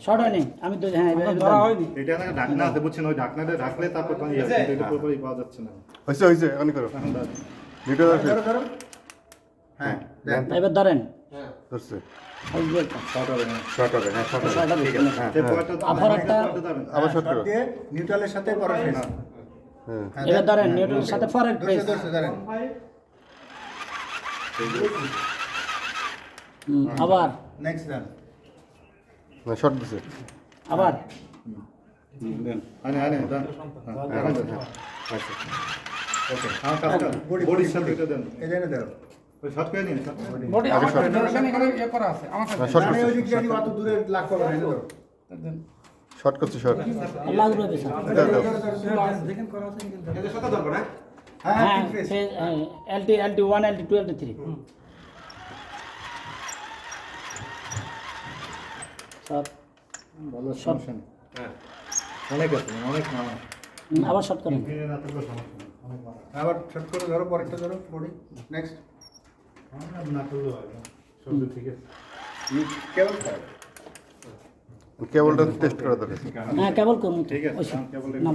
Short হয়নি আমি তো হ্যাঁ ধরা হয়নি। এটা না ঢাকনা আছে বুঝছেন, ওই ঢাকনাটা রাখলে তারপর পানি যাবে, কিন্তু এটা পুরোপুরি পাওয়া যাচ্ছে না। হয়েছে এখনই করো এখন দাও। নিউট্রাল ধরো হ্যাঁ দেন এবার ধরেন ধরছে আসবে একটা। শর্ট হবে না। শর্ট হবে হ্যাঁ শর্ট হবে শর্ট হবে হ্যাঁ এই পয়েন্টটা আবার একটা দাবেন। আবার শর্ট শর্ট করো দিয়ে নিউট্রালের সাথে পরের ফেস হ্যাঁ এবার ধরেন নিউট্রালের সাথে ফরওয়ার্ড পেস ধরছে ধরেন আবার নেক্সট দেন না শর্ট দিছে আবার আনে দাও। হ্যাঁ আচ্ছা ওকে হ্যাঁ কাজটা বডির সাথে এটা দেন। এই জন্য দাও ওই শর্ট করে নিন। বডি আমার কাছে এখানে ইয়ে করা আছে আমার কাছে। না শর্ট মানে করছে ওই দিক দিয়ে অত দূরে লাগ করবে না ধরো শর্ট করছে শর্ট আল্লাহ রবে পেস যেখানে করা আছে হ্যাঁ হ্যাঁ ঠিক ফেস এলটি 1 এলটি 2 এলটি 3 সব ভালো সমস্যা নেই। অনেক আছে, অনেক মানা। আবার শর্ট করেন এখানে না থাকলে সমস্যা নেই। অনেক মানা। আবার শর্ট করে ধরো পরেরটা ধরো বডি নেক্সট না করলেও হবে। সব ঠিক আছে। কেবল খাও কেবলটা টেস্ট করা দরকার হ্যাঁ কেবল করুন ঠিক আছে, ওই কেবল নাম